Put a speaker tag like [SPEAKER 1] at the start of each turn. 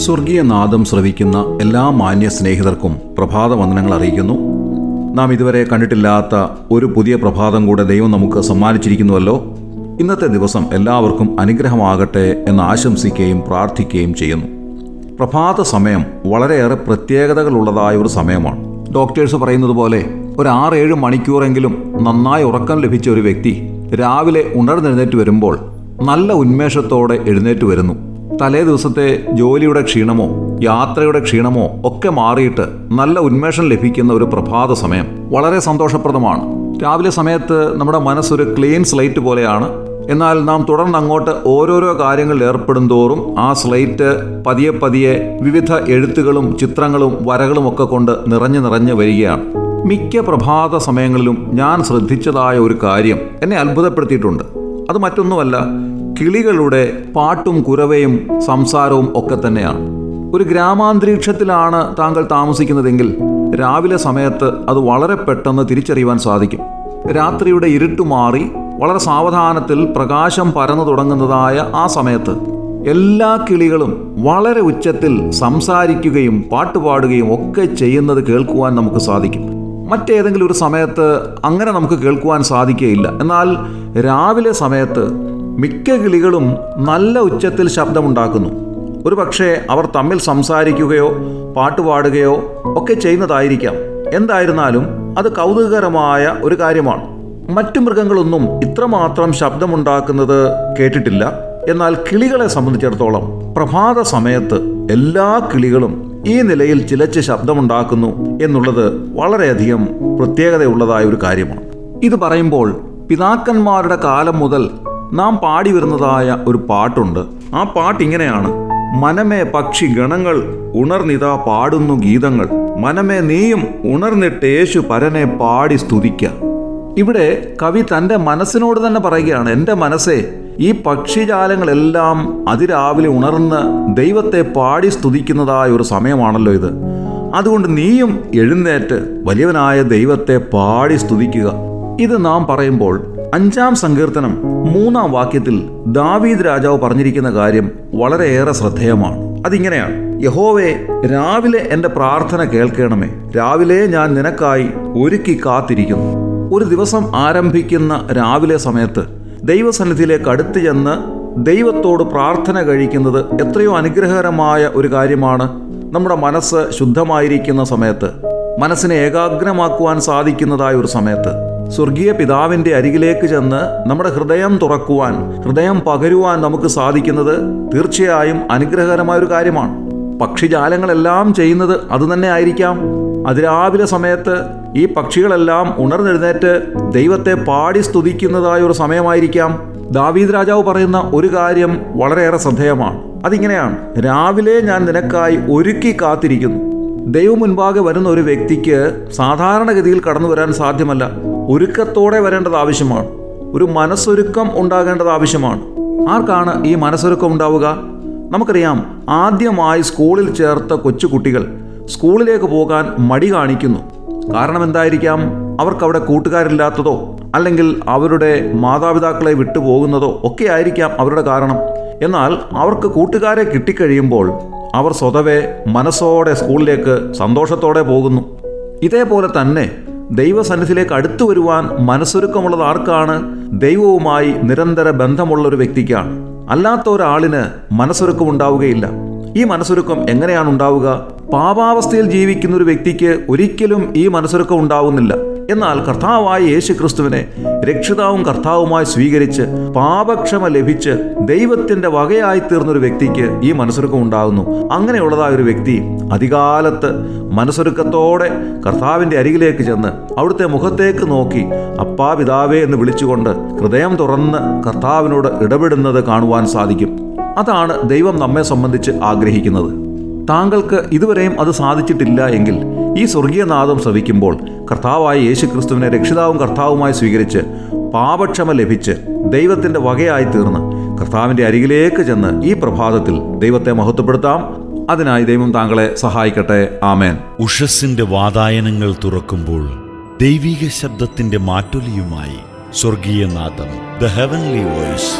[SPEAKER 1] സ്വർഗീയ നാദം ശ്രവിക്കുന്ന എല്ലാ മാന്യ സ്നേഹിതർക്കും പ്രഭാത വന്ദനങ്ങൾ അറിയിക്കുന്നു. നാം ഇതുവരെ കണ്ടിട്ടില്ലാത്ത ഒരു പുതിയ പ്രഭാതം കൂടെ ദൈവം നമുക്ക് സമ്മാനിച്ചിരിക്കുന്നുവല്ലോ. ഇന്നത്തെ ദിവസം എല്ലാവർക്കും അനുഗ്രഹമാകട്ടെ എന്ന് ആശംസിക്കുകയും പ്രാർത്ഥിക്കുകയും ചെയ്യുന്നു. പ്രഭാത സമയം വളരെയേറെ പ്രത്യേകതകളുള്ളതായ ഒരു സമയമാണ്. ഡോക്ടേഴ്സ് പറയുന്നത് പോലെ ഒരു 6-7 മണിക്കൂറെങ്കിലും നന്നായി ഉറക്കം ലഭിച്ച ഒരു വ്യക്തി രാവിലെ ഉണർന്നെഴുന്നേറ്റ് വരുമ്പോൾ നല്ല ഉന്മേഷത്തോടെ എഴുന്നേറ്റ് വരുന്നു. തലേ ദിവസത്തെ ജോലിയുടെ ക്ഷീണമോ യാത്രയുടെ ക്ഷീണമോ ഒക്കെ മാറിയിട്ട് നല്ല ഉന്മേഷം ലഭിക്കുന്ന ഒരു പ്രഭാത സമയം വളരെ സന്തോഷപ്രദമാണ്. രാവിലെ സമയത്ത് നമ്മുടെ മനസ്സൊരു ക്ലീൻ സ്ലേറ്റ് പോലെയാണ്. എന്നാൽ നാം തുടർന്ന് അങ്ങോട്ട് ഓരോരോ കാര്യങ്ങളിൽ ഏർപ്പെടും തോറും ആ സ്ലേറ്റ് പതിയെ പതിയെ വിവിധ എഴുത്തുകളും ചിത്രങ്ങളും വരകളും ഒക്കെ കൊണ്ട് നിറഞ്ഞു വരികയാണ്. മിക്ക പ്രഭാത സമയങ്ങളിലും ഞാൻ ശ്രദ്ധിച്ചതായ ഒരു കാര്യം എന്നെ അത്ഭുതപ്പെടുത്തിയിട്ടുണ്ട്. അത് മറ്റൊന്നുമല്ല, കിളികളുടെ പാട്ടും കുരവയും സംസാരവും ഒക്കെ തന്നെയാണ്. ഒരു ഗ്രാമാന്തരീക്ഷത്തിലാണ് താങ്കൾ താമസിക്കുന്നതെങ്കിൽ രാവിലെ സമയത്ത് അത് വളരെ പെട്ടെന്ന് തിരിച്ചറിയുവാൻ സാധിക്കും. രാത്രിയുടെ ഇരുട്ട് മാറി വളരെ സാവധാനത്തിൽ പ്രകാശം പരന്നു തുടങ്ങുന്നതായ ആ സമയത്ത് എല്ലാ കിളികളും വളരെ ഉച്ചത്തിൽ സംസാരിക്കുകയും പാട്ടുപാടുകയും ഒക്കെ ചെയ്യുന്നത് കേൾക്കുവാൻ നമുക്ക് സാധിക്കും. മറ്റേതെങ്കിലും ഒരു സമയത്ത് അങ്ങനെ നമുക്ക് കേൾക്കുവാൻ സാധിക്കുകയില്ല. എന്നാൽ രാവിലെ സമയത്ത് മിക്ക കിളികളും നല്ല ഉച്ചത്തിൽ ശബ്ദമുണ്ടാക്കുന്നു. ഒരു പക്ഷേ അവർ തമ്മിൽ സംസാരിക്കുകയോ പാട്ടുപാടുകയോ ഒക്കെ ചെയ്യുന്നതായിരിക്കാം. എന്തായിരുന്നാലും അത് കൗതുകകരമായ ഒരു കാര്യമാണ്. മറ്റു മൃഗങ്ങളൊന്നും ഇത്രമാത്രം ശബ്ദമുണ്ടാക്കുന്നത് കേട്ടിട്ടില്ല. എന്നാൽ കിളികളെ സംബന്ധിച്ചിടത്തോളം പ്രഭാത സമയത്ത് എല്ലാ കിളികളും ഈ നിലയിൽ ചിലച്ച് ശബ്ദമുണ്ടാക്കുന്നു എന്നുള്ളത് വളരെയധികം പ്രത്യേകതയുള്ളതായ ഒരു കാര്യമാണ്. ഇത് പറയുമ്പോൾ പിതാക്കന്മാരുടെ കാലം മുതൽ നാം പാടി വരുന്നതായ ഒരു പാട്ടുണ്ട്. ആ പാട്ട് ഇങ്ങനെയാണ്: മനമേ പക്ഷി ഗണങ്ങൾ ഉണർന്നിതാ പാടുന്നു ഗീതങ്ങൾ, മനമേ നീയും ഉണർന്നിട്ട് യേശു പരനെ പാടി സ്തുതിക്ക. ഇവിടെ കവി തൻ്റെ മനസ്സിനോട് തന്നെ പറയുകയാണ്, എൻ്റെ മനസ്സേ, ഈ പക്ഷിജാലങ്ങളെല്ലാം അതിരാവിലെ ഉണർന്ന് ദൈവത്തെ പാടി സ്തുതിക്കുന്നതായ ഒരു സമയമാണല്ലോ ഇത്. അതുകൊണ്ട് നീയും എഴുന്നേറ്റ് വലിയവനായ ദൈവത്തെ പാടി സ്തുതിക്കുക. ഇത് നാം പറയുമ്പോൾ 5-ാം സങ്കീർത്തനം 3-ാം വാക്യത്തിൽ ദാവീദ് രാജാവ് പറഞ്ഞിരിക്കുന്ന കാര്യം വളരെയേറെ ശ്രദ്ധേയമാണ്. അതിങ്ങനെയാണ്: യഹോവേ, രാവിലെ എൻ്റെ പ്രാർത്ഥന കേൾക്കണമേ, രാവിലെ ഞാൻ നിനക്കായി ഒരുക്കി കാത്തിരിക്കുന്നു. ഒരു ദിവസം ആരംഭിക്കുന്ന രാവിലെ സമയത്ത് ദൈവസന്നിധിയിലേക്ക് അടുത്ത് ചെന്ന് ദൈവത്തോട് പ്രാർത്ഥന കഴിക്കുന്നത് എത്രയോ അനുഗ്രഹകരമായ ഒരു കാര്യമാണ്. നമ്മുടെ മനസ്സ് ശുദ്ധമായിരിക്കുന്ന സമയത്ത്, മനസ്സിനെ ഏകാഗ്രമാക്കുവാൻ സാധിക്കുന്നതായ ഒരു സമയത്ത് സ്വർഗീയ പിതാവിൻ്റെ അരികിലേക്ക് ചെന്ന് നമ്മുടെ ഹൃദയം തുറക്കുവാൻ, ഹൃദയം പകരുവാൻ നമുക്ക് സാധിക്കുന്നത് തീർച്ചയായും അനുഗ്രഹകരമായ ഒരു കാര്യമാണ്. പക്ഷിജാലങ്ങളെല്ലാം ചെയ്യുന്നത് അതുതന്നെ ആയിരിക്കാം. അതിരാവിലെ സമയത്ത് ഈ പക്ഷികളെല്ലാം ഉണർന്നെഴുന്നേറ്റ് ദൈവത്തെ പാടി സ്തുതിക്കുന്നതായ ഒരു സമയമായിരിക്കാം. ദാവീദ് രാജാവ് പറയുന്ന ഒരു കാര്യം വളരെയേറെ ശ്രദ്ധേയമാണ്. അതിങ്ങനെയാണ്: രാവിലെ ഞാൻ നിനക്കായി ഒരുക്കി കാത്തിരിക്കുന്നു. ദൈവം മുൻപാകെ വരുന്ന ഒരു വ്യക്തിക്ക് സാധാരണഗതിയിൽ കടന്നു വരാൻ സാധ്യമല്ല. ഒരുക്കത്തോടെ വരേണ്ടത് ആവശ്യമാണ്. ഒരു മനസ്സൊരുക്കം ഉണ്ടാകേണ്ടത് ആവശ്യമാണ്. ആർക്കാണ് ഈ മനസ്സൊരുക്കം ഉണ്ടാവുക? നമുക്കറിയാം, ആദ്യമായി സ്കൂളിൽ ചേർത്ത കൊച്ചുകുട്ടികൾ സ്കൂളിലേക്ക് പോകാൻ മടി കാണിക്കുന്നു. കാരണം എന്തായിരിക്കാം? അവർക്കവിടെ കൂട്ടുകാരില്ലാത്തതോ അല്ലെങ്കിൽ അവരുടെ മാതാപിതാക്കളെ വിട്ടുപോകുന്നതോ ഒക്കെ ആയിരിക്കാം അവരുടെ കാരണം. എന്നാൽ അവർക്ക് കൂട്ടുകാരെ കിട്ടിക്കഴിയുമ്പോൾ അവർ സ്വതവേ മനസ്സോടെ സ്കൂളിലേക്ക് സന്തോഷത്തോടെ പോകുന്നു. ഇതേപോലെ തന്നെ ദൈവസന്നിധിയിലേക്ക് അടുത്തു വരുവാൻ മനസ്സൊരുക്കമുള്ളത് ആർക്കാണ്? ദൈവവുമായി നിരന്തര ബന്ധമുള്ള ഒരു വ്യക്തിക്കാണ്. അല്ലാത്ത ഒരാളിന് മനസ്സൊരുക്കം ഉണ്ടാവുകയില്ല. ഈ മനസ്സൊരുക്കം എങ്ങനെയാണ് ഉണ്ടാവുക? പാപാവസ്ഥയിൽ ജീവിക്കുന്ന ഒരു വ്യക്തിക്ക് ഒരിക്കലും ഈ മനസ്സൊരുക്കം ഉണ്ടാവുന്നില്ല. എന്നാൽ കർത്താവായ യേശു ക്രിസ്തുവിനെ രക്ഷിതാവും കർത്താവുമായി സ്വീകരിച്ച് പാപക്ഷമ ലഭിച്ച് ദൈവത്തിൻ്റെ വകയായി തീർന്നൊരു വ്യക്തിക്ക് ഈ മനസ്സൊരുക്കം ഉണ്ടാകുന്നു. അങ്ങനെയുള്ളതായ ഒരു വ്യക്തി അധികാലത്ത് മനസ്സൊരുക്കത്തോടെ കർത്താവിൻ്റെ അരികിലേക്ക് ചെന്ന് അവിടുത്തെ മുഖത്തേക്ക് നോക്കി അപ്പാ പിതാവേ എന്ന് വിളിച്ചുകൊണ്ട് ഹൃദയം തുറന്ന് കർത്താവിനോട് ഇടപെടുന്നത് കാണുവാൻ സാധിക്കും. അതാണ് ദൈവം നമ്മെ സംബന്ധിച്ച് ആഗ്രഹിക്കുന്നത്. താങ്കൾക്ക് ഇതുവരെയും അത് സാധിച്ചിട്ടില്ല എങ്കിൽ ഈ സ്വർഗീയനാദം ശ്രവിക്കുമ്പോൾ കർത്താവായ യേശു ക്രിസ്തുവിനെ രക്ഷിതാവും കർത്താവുമായി സ്വീകരിച്ച് പാപക്ഷമ ലഭിച്ച് ദൈവത്തിൻ്റെ വകയായി തീർന്ന് കർത്താവിൻ്റെ അരികിലേക്ക് ചെന്ന് ഈ പ്രഭാതത്തിൽ ദൈവത്തെ മഹത്വപ്പെടുത്താം. അതിനായി ദൈവം താങ്കളെ സഹായിക്കട്ടെ. ആമേൻ.
[SPEAKER 2] ഉഷസ്സിന്റെ വാതായനങ്ങൾ തുറക്കുമ്പോൾ ദൈവിക ശബ്ദത്തിന്റെ മാറ്റൊലിയുമായി സ്വർഗീയനാദം, ദ ഹെവൻലി വോയിസ്.